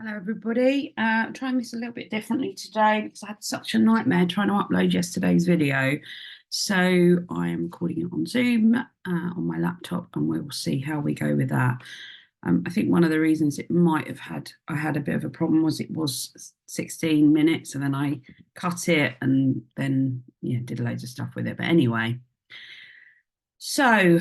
Hello, everybody. Trying this a little bit differently today because I had such a nightmare trying to upload yesterday's video. So I am recording it on Zoom on my laptop, and we'll see how we go with that. I think one of the reasons it might have I had a bit of a problem was it was 16 minutes, and then I cut it and then did loads of stuff with it. But anyway, so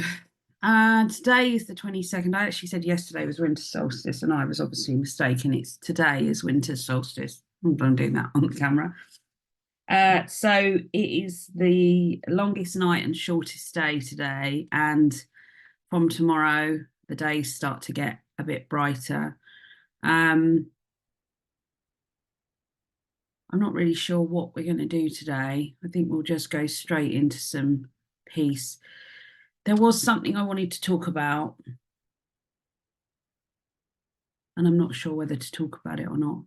today is the 22nd. I actually said yesterday was winter solstice, and I was obviously mistaken. It's today is winter solstice. I'm doing that on the camera. So it is the longest night and shortest day today, and from tomorrow the days start to get a bit brighter. I'm not really sure what we're going to do today. I think we'll just go straight into some peace. There was something I wanted to talk about, and I'm not sure whether to talk about it or not,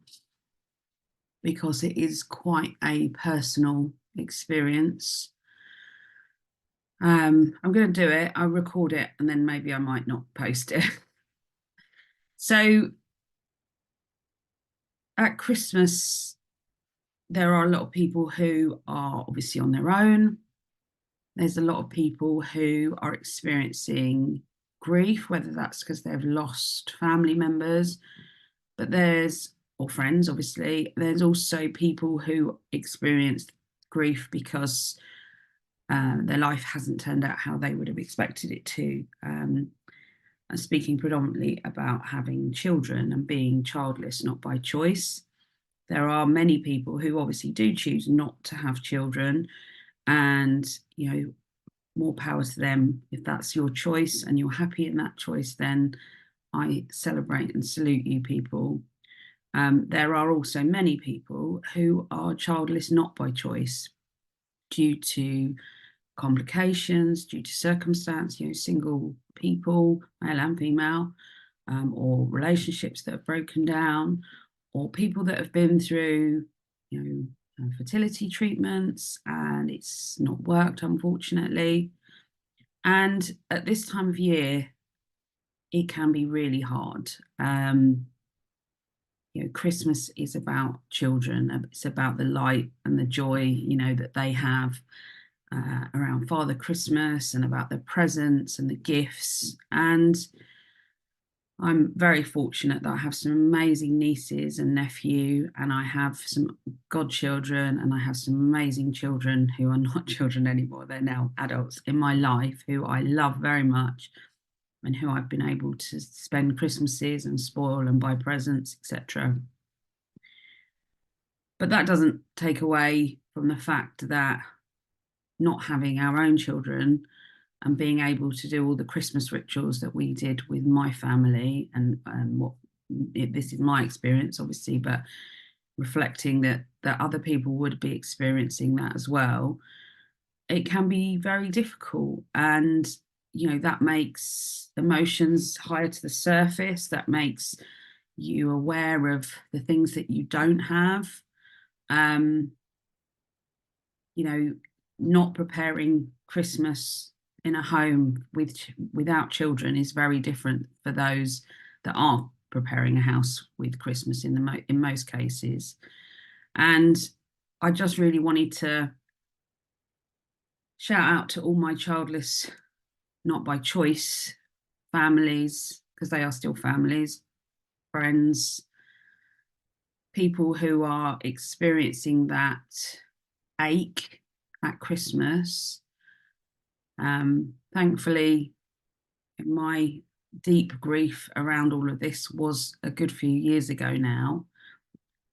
because it is quite a personal experience. I'm going to do it. I'll record it, and then maybe I might not post it. So at Christmas, there are a lot of people who are obviously on their own. There's a lot of people who are experiencing grief, whether that's because they've lost family members, or friends, obviously. There's also people who experience grief because their life hasn't turned out how they would have expected it to. I'm speaking predominantly about having children and being childless, not by choice. There are many people who obviously do choose not to have children, and more power to them. If that's your choice and you're happy in that choice, then I celebrate and salute you people. There are also many people who are childless not by choice, due to complications, due to circumstance, single people, male and female, or relationships that have broken down, or people that have been through, fertility treatments and it's not worked, unfortunately. And at this time of year, it can be really hard. Christmas is about children. It's about the light and the joy, that they have around Father Christmas, and about the presents and the gifts. And I'm very fortunate that I have some amazing nieces and nephew, and I have some godchildren, and I have some amazing children who are not children anymore. They're now adults in my life who I love very much, and who I've been able to spend Christmases and spoil and buy presents, etc. But that doesn't take away from the fact that not having our own children and being able to do all the Christmas rituals that we did with my family, and this is my experience, obviously, but reflecting that other people would be experiencing that as well, it can be very difficult. And that makes emotions higher to the surface. That makes you aware of the things that you don't have. Not preparing Christmas in a home without children is very different for those that are preparing a house with Christmas in most cases. And I just really wanted to shout out to all my childless, not by choice families, because they are still families, friends, people who are experiencing that ache at Christmas. Thankfully, my deep grief around all of this was a good few years ago now.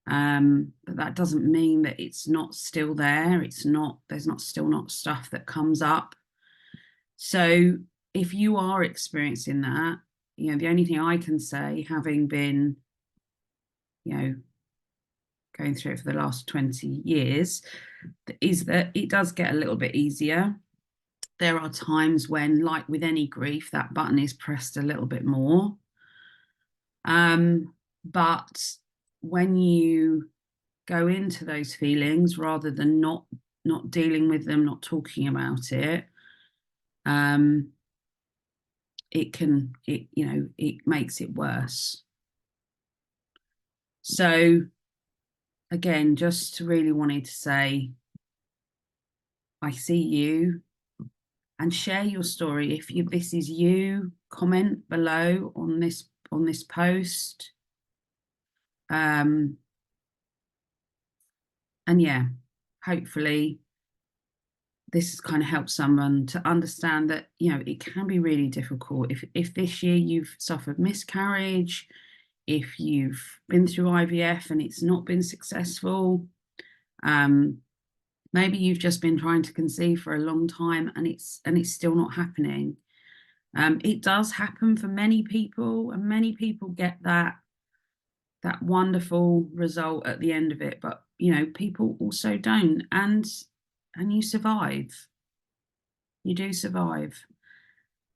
But that doesn't mean that it's not still there. There's still not stuff that comes up. So if you are experiencing that, the only thing I can say, having been, going through it for the last 20 years, is that it does get a little bit easier. There are times when, like with any grief, that button is pressed a little bit more. But when you go into those feelings, rather than not dealing with them, not talking about it, it makes it worse. So again, just really wanted to say, I see you, and share your story. If this is you, comment below on this post. And yeah, hopefully this has kind of helped someone to understand that, you know, it can be really difficult. If this year you've suffered miscarriage, if you've been through IVF and it's not been successful, maybe you've just been trying to conceive for a long time and it's still not happening. It does happen for many people, and many people get that wonderful result at the end of it. But you know, people also don't, and you survive. You do survive.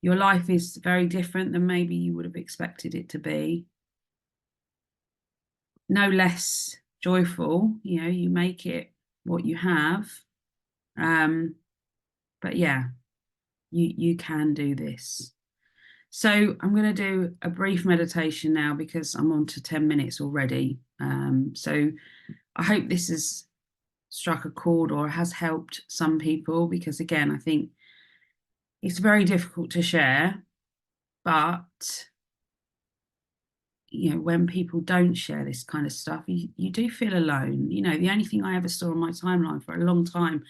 Your life is very different than maybe you would have expected it to be. No less joyful. You know, you make it what you have. But yeah, you can do this. So I'm going to do a brief meditation now because I'm on to 10 minutes already. So I hope this has struck a chord or has helped some people, because again, I think it's very difficult to share, but you know, when people don't share this kind of stuff, you do feel alone. You know, the only thing I ever saw on my timeline for a long time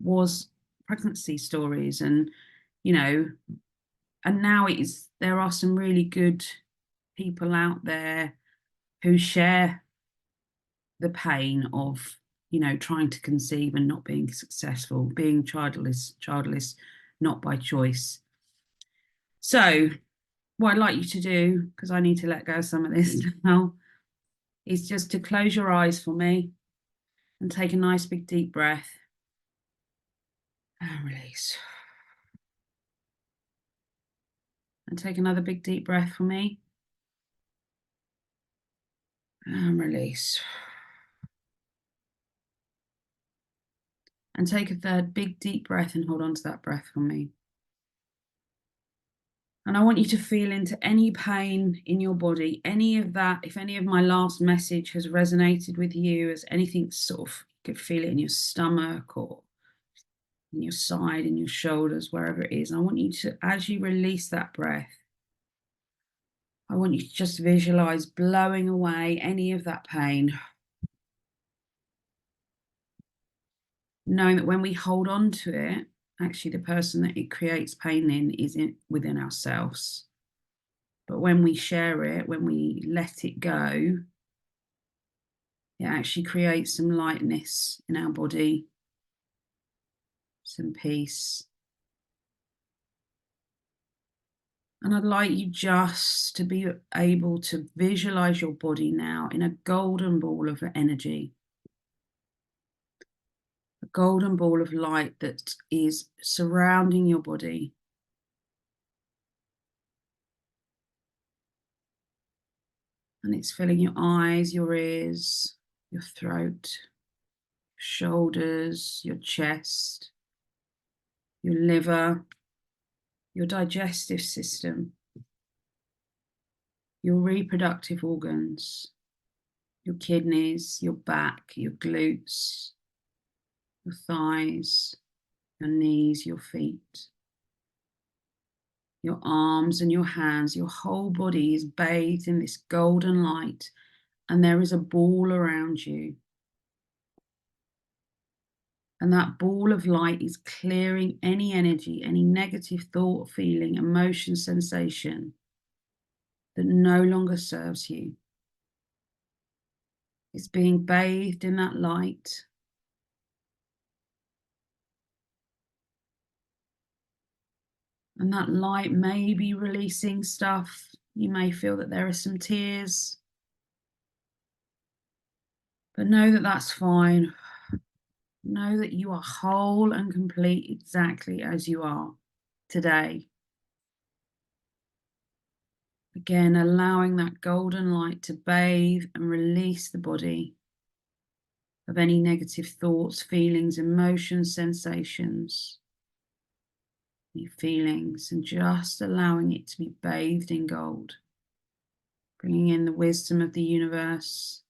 was pregnancy stories, and you know, and now there are some really good people out there who share the pain of, you know, trying to conceive and not being successful, being childless not by choice. So what I'd like you to do, because I need to let go of some of this now, is just to close your eyes for me and take a nice big deep breath and release. And take another big deep breath for me and release. And take a third big deep breath and hold on to that breath for me. And I want you to feel into any pain in your body, any of that. If any of my last message has resonated with you, as anything sort of, you could feel it in your stomach or in your side, in your shoulders, wherever it is. And I want you to, as you release that breath, I want you to just visualize blowing away any of that pain. Knowing that when we hold on to it, actually the person that it creates pain in is within ourselves. But when we share it, when we let it go, it actually creates some lightness in our body, some peace. And I'd like you just to be able to visualize your body now in a golden ball of energy, a golden ball of light that is surrounding your body. And it's filling your eyes, your ears, your throat, shoulders, your chest, your liver, your digestive system, your reproductive organs, your kidneys, your back, your glutes, your thighs, your knees, your feet, your arms and your hands. Your whole body is bathed in this golden light, and there is a ball around you. And that ball of light is clearing any energy, any negative thought, feeling, emotion, sensation that no longer serves you. It's being bathed in that light. And that light may be releasing stuff. You may feel that there are some tears. But know that that's fine. Know that you are whole and complete exactly as you are today. Again, allowing that golden light to bathe and release the body of any negative thoughts, feelings, emotions, sensations, any feelings, and just allowing it to be bathed in gold. Bringing in the wisdom of the universe,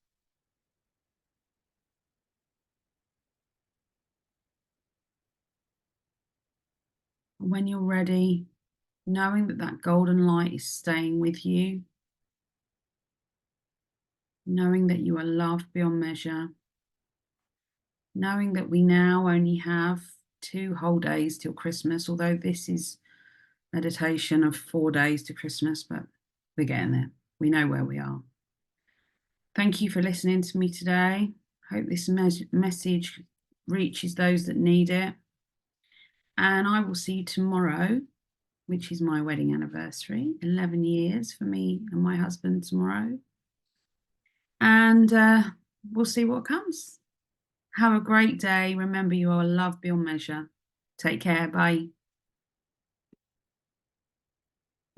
When you're ready, knowing that that golden light is staying with you, knowing that you are loved beyond measure, knowing that we now only have 2 whole days till Christmas, although this is meditation of 4 days to Christmas, but we're getting there. We know where we are. Thank you for listening to me today. Hope this message reaches those that need it. And I will see you tomorrow, which is my wedding anniversary, 11 years for me and my husband tomorrow. And we'll see what comes. Have a great day. Remember, you are loved beyond measure. Take care. Bye.